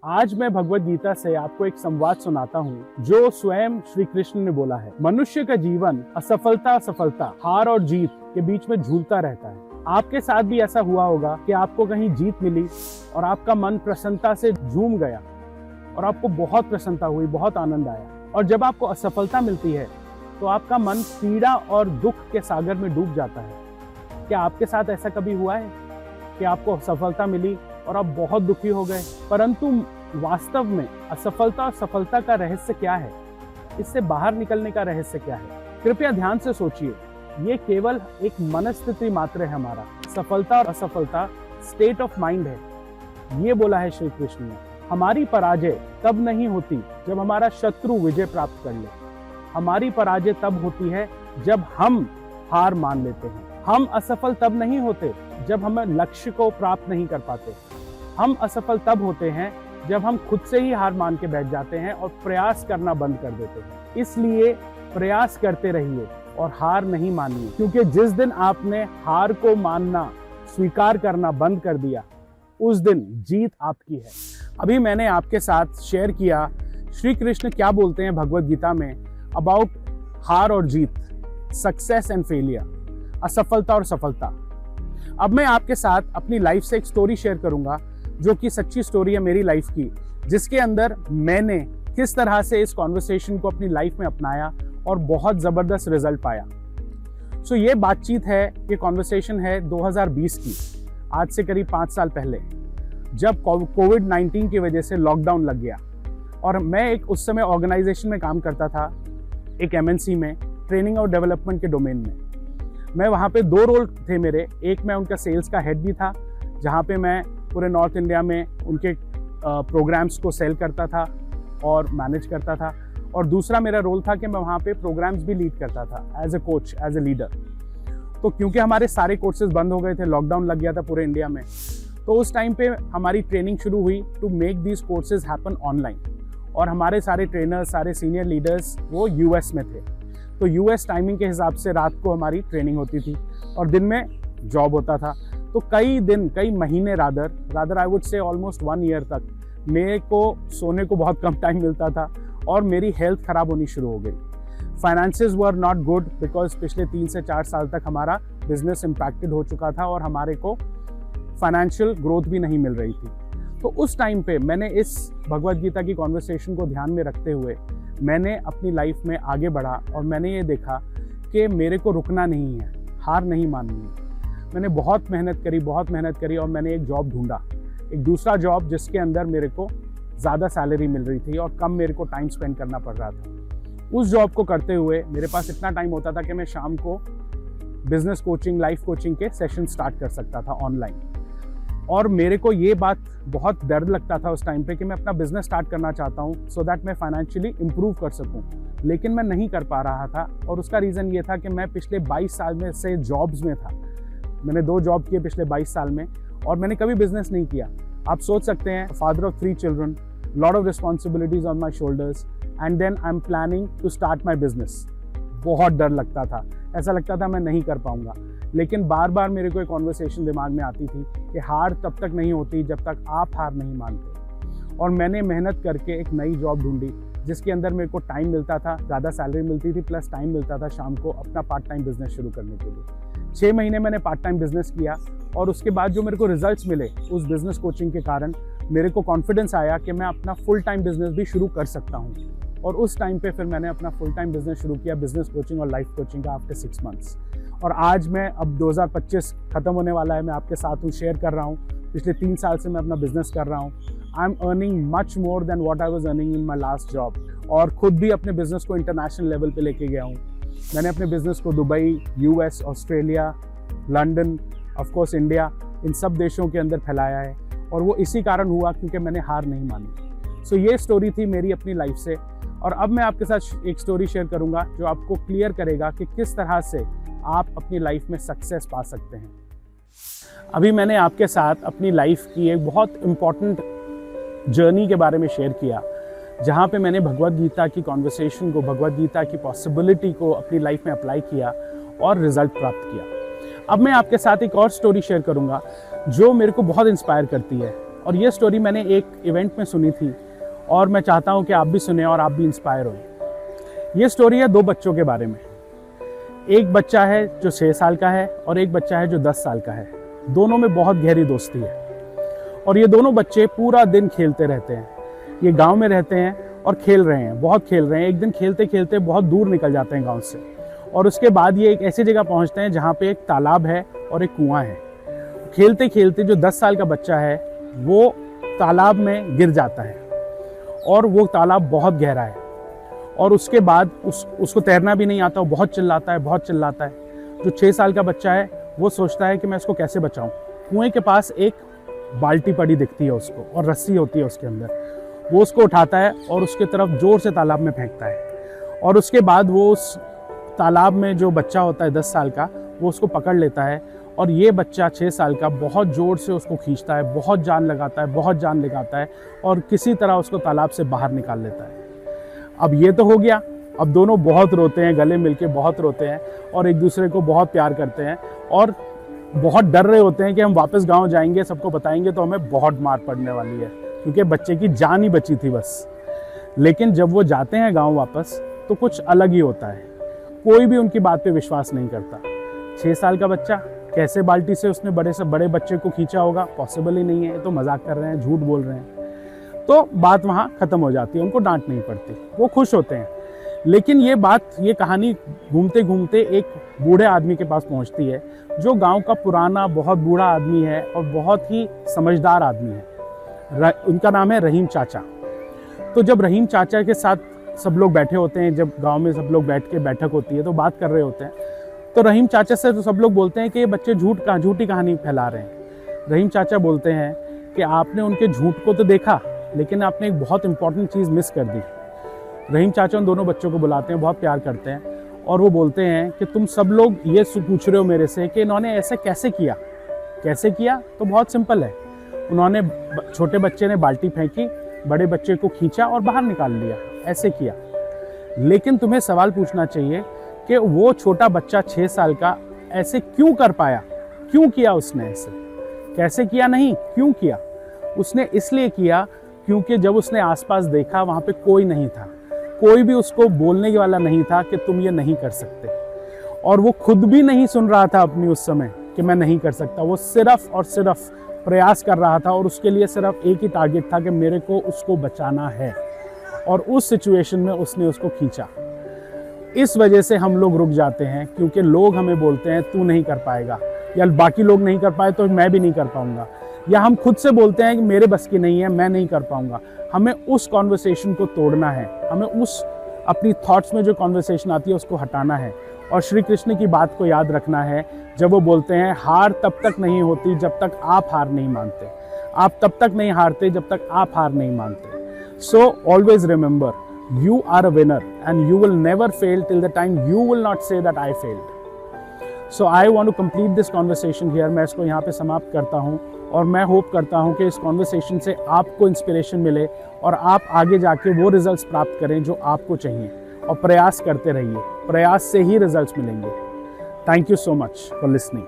आज मैं भगवद गीता से आपको एक संवाद सुनाता हूँ जो स्वयं श्री कृष्ण ने बोला है। मनुष्य का जीवन असफलता सफलता, हार और जीत के बीच में झूलता रहता है। आपके साथ भी ऐसा हुआ होगा कि आपको कहीं जीत मिली और आपका मन प्रसन्नता से झूम गया और आपको बहुत प्रसन्नता हुई, बहुत आनंद आया। और जब आपको असफलता मिलती है तो आपका मन पीड़ा और दुख के सागर में डूब जाता है। क्या आपके साथ ऐसा कभी हुआ है कि आपको सफलता मिली और आप बहुत दुखी हो गए? परंतु वास्तव में असफलता और सफलता का रहस्य क्या है? इससे बाहर निकलने का रहस्य क्या है? कृपया ध्यान से सोचिए। ये केवल एक मनस्थिति मात्र है हमारा। सफलता और असफलता स्टेट ऑफ माइंड है। ये बोला है श्री कृष्ण ने। हमारी पराजय तब नहीं होती जब हमारा शत्रु विजय प्राप्त कर ले। हमारी पराजय तब होती है जब हम हार मान लेते हैं। हम असफल तब नहीं होते जब हम लक्ष्य को प्राप्त नहीं कर पाते। हम असफल तब होते हैं जब हम खुद से ही हार मान के बैठ जाते हैं और प्रयास करना बंद कर देते हैं। इसलिए प्रयास करते रहिए और हार नहीं मानिए, क्योंकि जिस दिन आपने हार को मानना स्वीकार करना बंद कर दिया, उस दिन जीत आपकी है। अभी मैंने आपके साथ शेयर किया श्री कृष्ण क्या बोलते हैं भगवद गीता में अबाउट हार और जीत, सक्सेस एंड फेलियर, असफलता और सफलता। अब मैं आपके साथ अपनी लाइफ से एक स्टोरी शेयर करूंगा जो कि सच्ची स्टोरी है मेरी लाइफ की, जिसके अंदर मैंने किस तरह से इस कॉन्वर्सेशन को अपनी लाइफ में अपनाया और बहुत जबरदस्त रिजल्ट पाया। सो ये बातचीत है, ये कॉन्वर्सेशन है 2020 की, आज से करीब 5 साल पहले, जब कोविड-19 की वजह से लॉकडाउन लग गया। और मैं एक उस समय ऑर्गेनाइजेशन में काम करता था, एक MNC में, ट्रेनिंग और डेवलपमेंट के डोमेन में। मैं वहाँ पे 2 रोल थे मेरे। एक मैं उनका सेल्स का हेड भी था, जहाँ पे मैं पूरे नॉर्थ इंडिया में उनके प्रोग्राम्स को सेल करता था और मैनेज करता था। और दूसरा मेरा रोल था कि मैं वहाँ पे प्रोग्राम्स भी लीड करता था as a coach, as a leader. तो क्योंकि हमारे सारे कोर्सेज बंद हो गए थे, लॉकडाउन लग गया था पूरे इंडिया में, तो उस टाइम पे हमारी ट्रेनिंग शुरू हुई to make these courses happen online. और हमारे सारे ट्रेनर्स, सारे सीनियर लीडर्स वो US में थे, तो US टाइमिंग के हिसाब से रात को हमारी ट्रेनिंग होती थी और दिन में जॉब होता था। तो कई दिन, कई महीने rather I would say almost 1 year तक मेरे को सोने को बहुत कम टाइम मिलता था और मेरी हेल्थ खराब होनी शुरू हो गई। Finances were not good because पिछले 3 से 4 साल तक हमारा बिजनेस इम्पैक्टेड हो चुका था और हमारे को फाइनेंशियल ग्रोथ भी नहीं मिल रही थी। तो उस टाइम पे मैंने इस भगवद गीता की कॉन्वर्सेशन को ध्यान में रखते हुए मैंने अपनी लाइफ में आगे बढ़ा और मैंने ये देखा कि मेरे को रुकना नहीं है, हार नहीं माननी है। मैंने बहुत मेहनत करी और मैंने एक जॉब ढूंढा, एक दूसरा जॉब जिसके अंदर मेरे को ज़्यादा सैलरी मिल रही थी और कम मेरे को टाइम स्पेंड करना पड़ रहा था। उस जॉब को करते हुए मेरे पास इतना टाइम होता था कि मैं शाम को बिजनेस कोचिंग, लाइफ कोचिंग के सेशन स्टार्ट कर सकता था ऑनलाइन। और मेरे को ये बात बहुत दर्द लगता था उस टाइम पे कि मैं अपना बिजनेस स्टार्ट करना चाहता हूँ सो दैट मैं फाइनेंशियली इम्प्रूव कर सकूँ, लेकिन मैं नहीं कर पा रहा था। और उसका रीज़न ये था कि मैं पिछले 22 साल में से जॉब्स में था। मैंने 2 जॉब किए पिछले 22 साल में और मैंने कभी बिजनेस नहीं किया। आप सोच सकते हैं, father of 3 children, lot of responsibilities on my shoulders and then I am planning to start my business. बहुत डर लगता था, ऐसा लगता था मैं नहीं कर पाऊंगा। लेकिन बार बार मेरे को एक कॉन्वर्सेशन दिमाग में आती थी कि हार तब तक नहीं होती जब तक आप हार नहीं मानते। और मैंने मेहनत करके एक नई जॉब ढूंढी जिसके अंदर मेरे को टाइम मिलता था, ज़्यादा सैलरी मिलती थी, प्लस टाइम मिलता था शाम को अपना पार्ट टाइम बिजनेस शुरू करने के लिए। 6 महीने मैंने पार्ट टाइम बिजनेस किया और उसके बाद जो मेरे को रिजल्ट्स मिले उस बिजनेस कोचिंग के कारण मेरे को कॉन्फिडेंस आया कि मैं अपना फुल टाइम बिजनेस भी शुरू कर सकता हूँ। और उस टाइम पे फिर मैंने अपना फुल टाइम बिजनेस शुरू किया, बिजनेस कोचिंग और लाइफ कोचिंग का, आफ्टर 6 मंथ्स। और आज मैं, अब 2025 ख़त्म होने वाला है, मैं आपके साथ हूँ, शेयर कर रहा हूँ। पिछले 3 साल से मैं अपना बिजनेस कर रहा हूँ। I am earning much more than what I was earning in my last job. और खुद भी अपने बिजनेस को इंटरनेशनल लेवल पे लेके गया हूँ। मैंने अपने बिजनेस को Dubai, US, Australia, London, of course India, इन सब देशों के अंदर फैलाया है। और वो इसी कारण हुआ क्योंकि मैंने हार नहीं मानी। सो ये स्टोरी थी मेरी अपनी लाइफ से। और अब मैं आपके साथ एक स्टोरी शेयर करूंगा जो आपको क्लियर करेगा कि किस तरह से आप अपनी लाइफ में सक्सेस पा सकते हैं। अभी मैंने आपके साथ अपनी लाइफ की एक बहुत इम्पॉर्टेंट जर्नी के बारे में शेयर किया, जहाँ पे मैंने भगवद गीता की कॉन्वर्सेशन को, भगवद गीता की पॉसिबिलिटी को अपनी लाइफ में अप्लाई किया और रिजल्ट प्राप्त किया। अब मैं आपके साथ एक और स्टोरी शेयर करूंगा जो मेरे को बहुत इंस्पायर करती है। और ये स्टोरी मैंने एक इवेंट में सुनी थी और मैं चाहता हूँ कि आप भी सुने और आप भी इंस्पायर हो। ये स्टोरी है 2 बच्चों के बारे में। एक बच्चा है जो 6 साल का है और एक बच्चा है जो 10 साल का है। दोनों में बहुत गहरी दोस्ती है और ये दोनों बच्चे पूरा दिन खेलते रहते हैं। ये गांव में रहते हैं और खेल रहे हैं, बहुत खेल रहे हैं। एक दिन खेलते खेलते बहुत दूर निकल जाते हैं गांव से और उसके बाद ये एक ऐसी जगह पहुंचते हैं जहाँ पे एक तालाब है और एक कुआं है। खेलते खेलते जो 10 साल का बच्चा है वो तालाब में गिर जाता है और वो तालाब बहुत गहरा है और उसके बाद उसको तैरना भी नहीं आता, वो बहुत चिल्लाता है। जो 6 साल का बच्चा है वो सोचता है कि मैं इसको कैसे बचाऊं। कुएं के पास एक बाल्टी पड़ी दिखती है उसको और रस्सी होती है उसके अंदर। वो उसको उठाता है और उसके तरफ जोर से तालाब में फेंकता है और उसके बाद वो उस तालाब में जो बच्चा होता है 10 साल का वो उसको पकड़ लेता है और ये बच्चा 6 साल का बहुत ज़ोर से उसको खींचता है, बहुत जान लगाता है और किसी तरह उसको तालाब से बाहर निकाल लेता है। अब ये तो हो गया। अब दोनों बहुत रोते हैं, गले मिलके बहुत रोते हैं और एक दूसरे को बहुत प्यार करते हैं और बहुत डर रहे होते हैं कि हम वापस गांव जाएंगे, सबको बताएंगे तो हमें बहुत मार पड़ने वाली है, क्योंकि बच्चे की जान ही बची थी बस। लेकिन जब वो जाते हैं गांव वापस तो कुछ अलग ही होता है। कोई भी उनकी बात पे विश्वास नहीं करता। 6 साल का बच्चा कैसे बाल्टी से उसने बड़े से बड़े बच्चे को खींचा होगा? पॉसिबल ही नहीं है, तो मजाक कर रहे हैं, झूठ बोल रहे हैं। तो बात वहाँ ख़त्म हो जाती है, उनको डांट नहीं पड़ती, वो खुश होते हैं। लेकिन ये कहानी घूमते घूमते एक बूढ़े आदमी के पास पहुँचती है जो गांव का पुराना बहुत बूढ़ा आदमी है और बहुत ही समझदार आदमी है। उनका नाम है रहीम चाचा। तो जब रहीम चाचा के साथ सब लोग बैठे होते हैं, जब गांव में सब लोग बैठ के बैठक होती है तो बात कर रहे होते हैं, तो रहीम चाचा से तो सब लोग बोलते हैं कि ये बच्चे झूठी कहानी फैला रहे हैं। रहीम चाचा बोलते हैं कि आपने उनके झूठ को तो देखा, लेकिन आपने एक बहुत इंपॉर्टेंट चीज़ मिस कर दी। रहीम चाचा उन दोनों बच्चों को बुलाते हैं, बहुत प्यार करते हैं और वो बोलते हैं कि तुम सब लोग ये पूछ रहे हो मेरे से कि इन्होंने ऐसे कैसे किया? तो बहुत सिंपल है। उन्होंने छोटे बच्चे ने बाल्टी फेंकी, बड़े बच्चे को खींचा और बाहर निकाल लिया, ऐसे किया। लेकिन तुम्हें सवाल पूछना चाहिए कि वो छोटा बच्चा 6 साल का ऐसे क्यों कर पाया? क्यों किया उसने ऐसे? कैसे किया नहीं, क्यों किया? उसने इसलिए किया क्योंकि जब उसने आसपास देखा वहाँ पे कोई नहीं था, कोई भी उसको बोलने वाला नहीं था कि तुम ये नहीं कर सकते। और वो खुद भी नहीं सुन रहा था अपनी उस समय कि मैं नहीं कर सकता। वो सिर्फ और सिर्फ प्रयास कर रहा था और उसके लिए सिर्फ एक ही टारगेट था कि मेरे को उसको बचाना है, और उस सिचुएशन में उसने उसको खींचा। इस वजह से हम लोग रुक जाते हैं, क्योंकि लोग हमें बोलते हैं तू नहीं कर पाएगा, या बाकी लोग नहीं कर पाए तो मैं भी नहीं कर पाऊंगा, या हम खुद से बोलते हैं कि मेरे बस की नहीं है, मैं नहीं कर पाऊंगा। हमें उस कॉन्वर्सेशन को तोड़ना है, हमें उस अपनी थॉट्स में जो कॉन्वर्सेशन आती है उसको हटाना है। और श्री कृष्ण की बात को याद रखना है जब वो बोलते हैं हार तब तक नहीं होती जब तक आप हार नहीं मानते, आप तब तक नहीं हारते जब तक आप हार नहीं मानते। So always remember, you are a winner and you will never fail till the time you will not say that I failed. So I want to complete this conversation here. मैं इसको यहाँ पे समाप्त करता हूँ और मैं होप करता हूँ कि इस कॉन्वर्सेशन से आपको इंस्पिरेशन मिले और आप आगे जाके वो रिजल्ट्स प्राप्त करें जो आपको चाहिए, और प्रयास करते रहिए, प्रयास से ही रिजल्ट्स मिलेंगे। Thank you so much for listening.